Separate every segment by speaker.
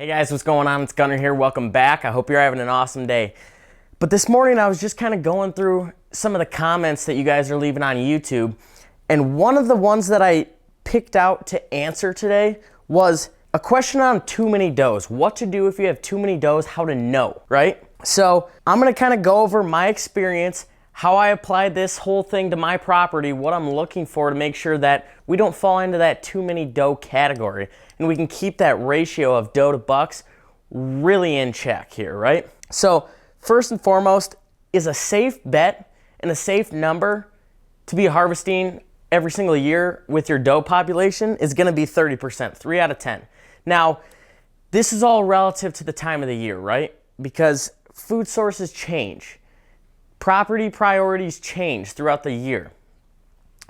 Speaker 1: Hey guys, what's going on? It's Gunnar here. Welcome back. I hope you're having an awesome day. But this morning I was just kind of going through some of the comments that you guys are leaving on YouTube, and one of the ones that I picked out to answer today was a question on too many does. What to do if you have too many does, how to know, right? So I'm gonna kind of go over my experience, how I applied this whole thing to my property, what I'm looking for to make sure that we don't fall into that too many doe category, and we can keep that ratio of doe to bucks really in check here, right? So first and foremost is a safe bet and a safe number to be harvesting every single year with your doe population is gonna be 30%, 3 out of 10. Now, this is all relative to the time of the year, right? Because food sources change. Property priorities change throughout the year.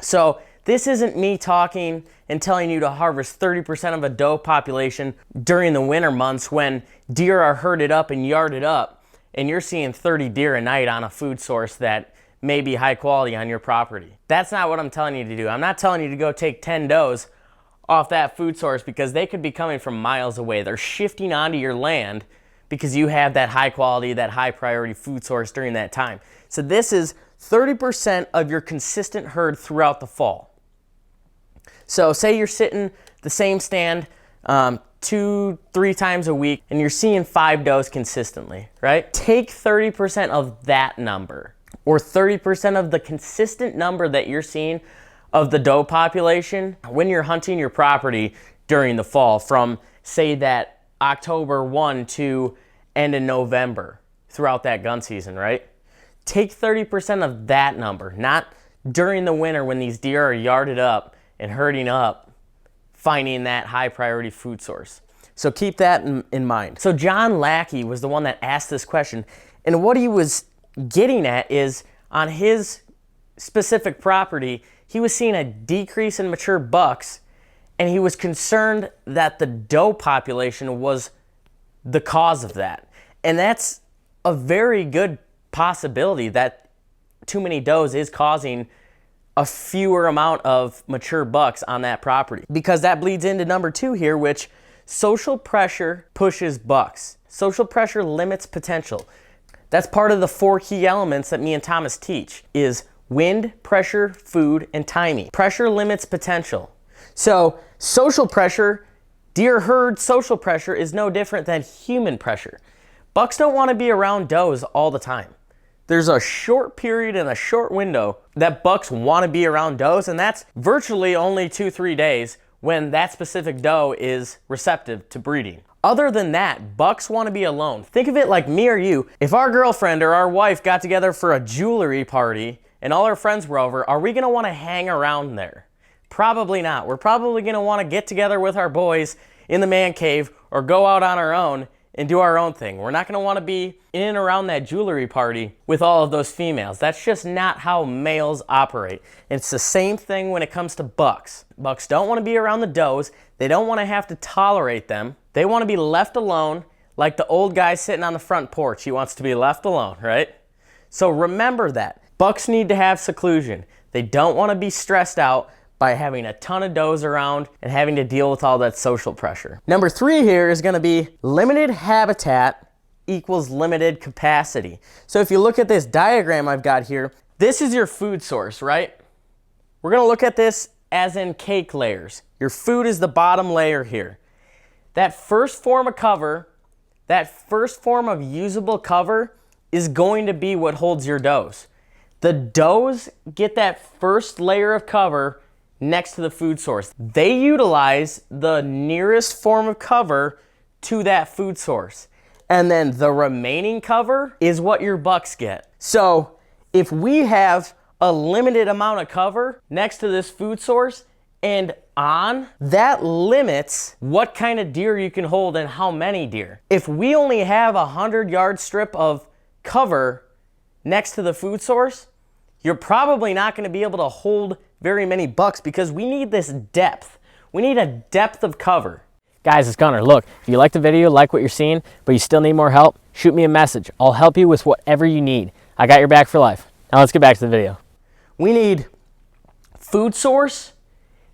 Speaker 1: So this isn't me talking and telling you to harvest 30% of a doe population during the winter months when deer are herded up and yarded up and you're seeing 30 deer a night on a food source that may be high quality on your property. That's not what I'm telling you to do. I'm not telling you to go take 10 does off that food source because they could be coming from miles away. They're shifting onto your land because you have that high quality, that high priority food source during that time. So this is 30% of your consistent herd throughout the fall. So say you're sitting the same stand 2-3 times a week and you're seeing 5 does consistently, right? Take 30% of that number, or 30% of the consistent number that you're seeing of the doe population when you're hunting your property during the fall, from say that October 1 to end of November throughout that gun season, right? Take 30% of that number, not during the winter when these deer are yarded up and herding up, finding that high priority food source. So keep that in mind. So John Lackey was the one that asked this question, and what he was getting at is on his specific property, he was seeing a decrease in mature bucks, and he was concerned that the doe population was the cause of that. And that's a very good possibility that too many does is causing a fewer amount of mature bucks on that property, because that bleeds into number 2 here, which social pressure pushes bucks. Social pressure limits potential. That's part of the 4 key elements that me and Thomas teach is wind, pressure, food, and timing. Pressure limits potential. So social pressure, deer herd social pressure is no different than human pressure. Bucks don't want to be around does all the time. There's a short period and a short window that bucks want to be around does, and that's virtually only 2-3 days when that specific doe is receptive to breeding. Other than that, bucks want to be alone. Think of it like me or you. If our girlfriend or our wife got together for a jewelry party and all our friends were over, are we going to want to hang around there? Probably not. We're probably going to want to get together with our boys in the man cave or go out on our own and do our own thing. We're not going to want to be in and around that jewelry party with all of those females. That's just not how males operate. It's the same thing when it comes to bucks. Bucks don't want to be around the does. They don't want to have to tolerate them. They want to be left alone, like the old guy sitting on the front porch. He wants to be left alone, right? So remember that. Bucks need to have seclusion. They don't want to be stressed out by having a ton of does around and having to deal with all that social pressure. Number 3 here is going to be limited habitat equals limited capacity. So if you look at this diagram I've got here, this is your food source, right? We're going to look at this as in cake layers. Your food is the bottom layer here. That first form of cover, that first form of usable cover is going to be what holds your does. The does get that first layer of cover next to the food source. They utilize the nearest form of cover to that food source. And then the remaining cover is what your bucks get. So if we have a limited amount of cover next to this food source and on, that limits what kind of deer you can hold and how many deer. If we only have a 100-yard strip of cover next to the food source, you're probably not going to be able to hold very many bucks because we need this depth. We need a depth of cover. Guys, it's Gunnar. Look, if you like the video, like what you're seeing, but you still need more help, shoot me a message. I'll help you with whatever you need. I got your back for life. Now let's get back to the video. We need food source,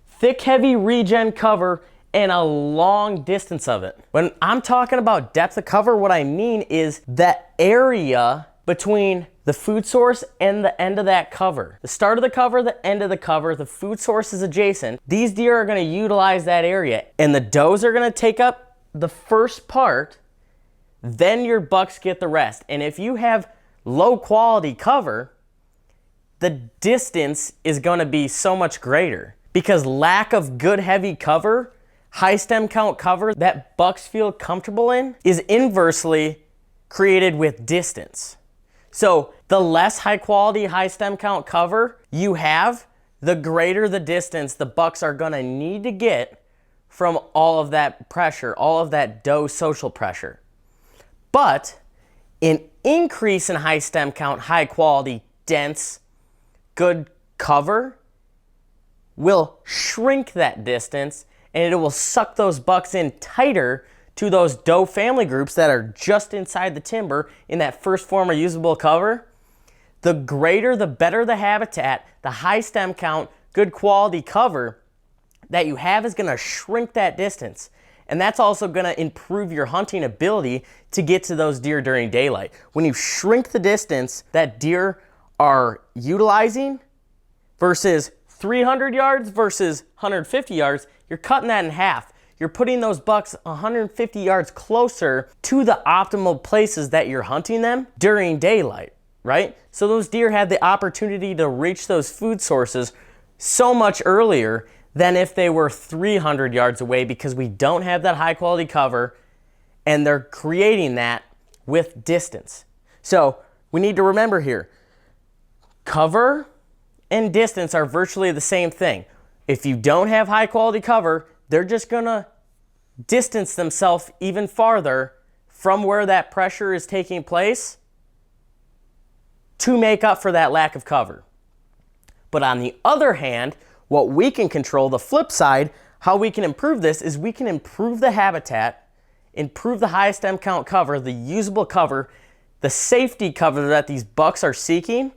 Speaker 1: thick, heavy regen cover, and a long distance of it. When I'm talking about depth of cover, what I mean is the area between the food source and the end of that cover. The start of the cover, the end of the cover, the food source is adjacent. These deer are gonna utilize that area, and the does are gonna take up the first part, then your bucks get the rest. And if you have low quality cover, the distance is gonna be so much greater, because lack of good heavy cover, high stem count cover that bucks feel comfortable in is inversely created with distance. So the less high quality, high stem count cover you have, the greater the distance the bucks are gonna need to get from all of that pressure, all of that doe social pressure. But an increase in high stem count, high quality, dense, good cover will shrink that distance, and it will suck those bucks in tighter to those doe family groups that are just inside the timber in that first form of usable cover. The greater, the better the habitat, the high stem count, good quality cover that you have is gonna shrink that distance. And that's also gonna improve your hunting ability to get to those deer during daylight. When you shrink the distance that deer are utilizing versus 300 yards versus 150 yards, you're cutting that in half. You're putting those bucks 150 yards closer to the optimal places that you're hunting them during daylight, right? So those deer have the opportunity to reach those food sources so much earlier than if they were 300 yards away, because we don't have that high quality cover, and they're creating that with distance. So we need to remember here, cover and distance are virtually the same thing. If you don't have high quality cover, they're just gonna distance themselves even farther from where that pressure is taking place to make up for that lack of cover. But on the other hand, what we can control, the flip side, how we can improve this is we can improve the habitat, improve the high stem count cover, the usable cover, the safety cover that these bucks are seeking.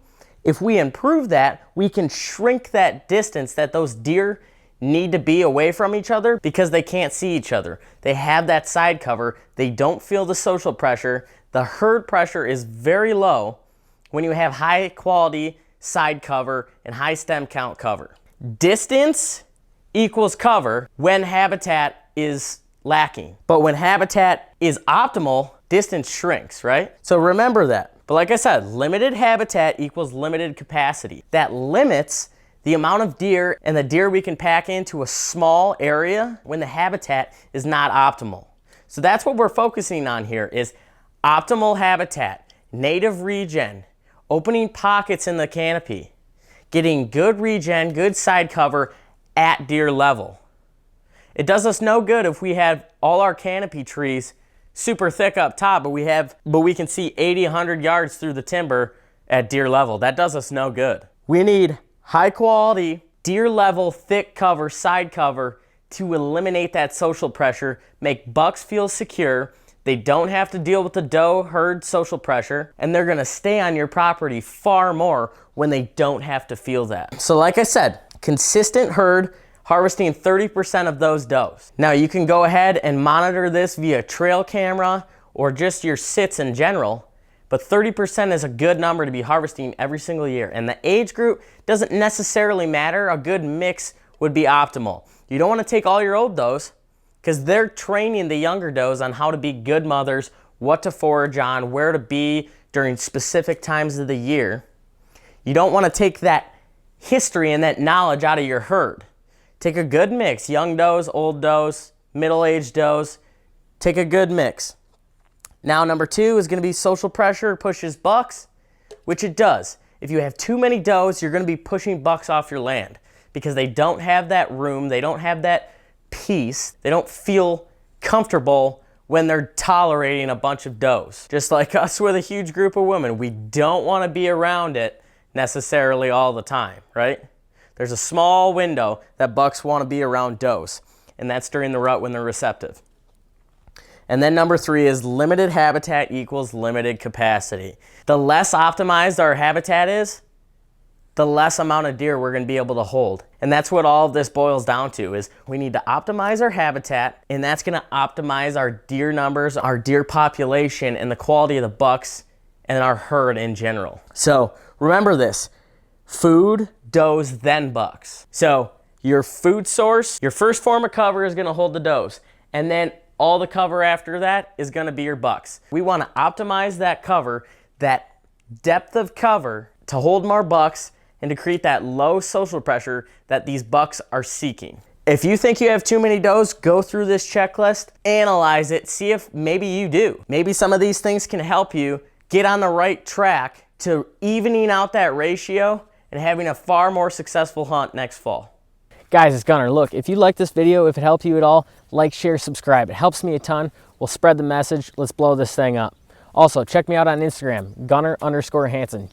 Speaker 1: If we improve that, we can shrink that distance that those deer need to be away from each other because they can't see each other. They have that side cover. They don't feel the social pressure. The herd pressure is very low when you have high quality side cover and high stem count cover. Distance equals cover when habitat is lacking. But when habitat is optimal, distance shrinks, right? So remember that. But like I said, limited habitat equals limited capacity. That limits the amount of deer and the deer we can pack into a small area when the habitat is not optimal. So that's what we're focusing on here, is optimal habitat, native regen, opening pockets in the canopy, getting good regen, good side cover at deer level. It does us no good if we have all our canopy trees super thick up top, but we can see 80, 100 yards through the timber at deer level. That does us no good. We need high quality, deer level, thick cover, side cover to eliminate that social pressure, make bucks feel secure. They don't have to deal with the doe herd social pressure, and they're gonna stay on your property far more when they don't have to feel that. So like I said, consistent herd, harvesting 30% of those does. Now you can go ahead and monitor this via trail camera or just your sits in general, but 30% is a good number to be harvesting every single year. And the age group doesn't necessarily matter. A good mix would be optimal. You don't want to take all your old does, because they're training the younger does on how to be good mothers, what to forage on, where to be during specific times of the year. You don't want to take that history and that knowledge out of your herd. Take a good mix, young does, old does, middle-aged does. Take a good mix. Now number 2 is going to be social pressure pushes bucks, which it does. If you have too many does, you're going to be pushing bucks off your land because they don't have that room, they don't have that peace, they don't feel comfortable when they're tolerating a bunch of does. Just like us with a huge group of women, we don't want to be around it necessarily all the time, right? There's a small window that bucks want to be around does, and that's during the rut when they're receptive. And then number 3 is limited habitat equals limited capacity. The less optimized our habitat is, the less amount of deer we're going to be able to hold. And that's what all of this boils down to, is we need to optimize our habitat, and that's going to optimize our deer numbers, our deer population, and the quality of the bucks and our herd in general. So remember this: food, does, then bucks. So your food source, your first form of cover is going to hold the does, and then all the cover after that is going to be your bucks. We want to optimize that cover, that depth of cover, to hold more bucks and to create that low social pressure that these bucks are seeking. If you think you have too many does, go through this checklist, analyze it, see if maybe you do. Maybe some of these things can help you get on the right track to evening out that ratio and having a far more successful hunt next fall. Guys, it's Gunnar. Look, if you like this video, if it helped you at all, like, share, subscribe. It helps me a ton. We'll spread the message. Let's blow this thing up. Also, check me out on Instagram, Gunnar_Hanson,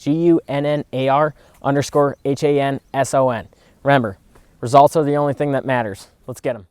Speaker 1: GUNNAR_HANSON. Remember, results are the only thing that matters. Let's get them.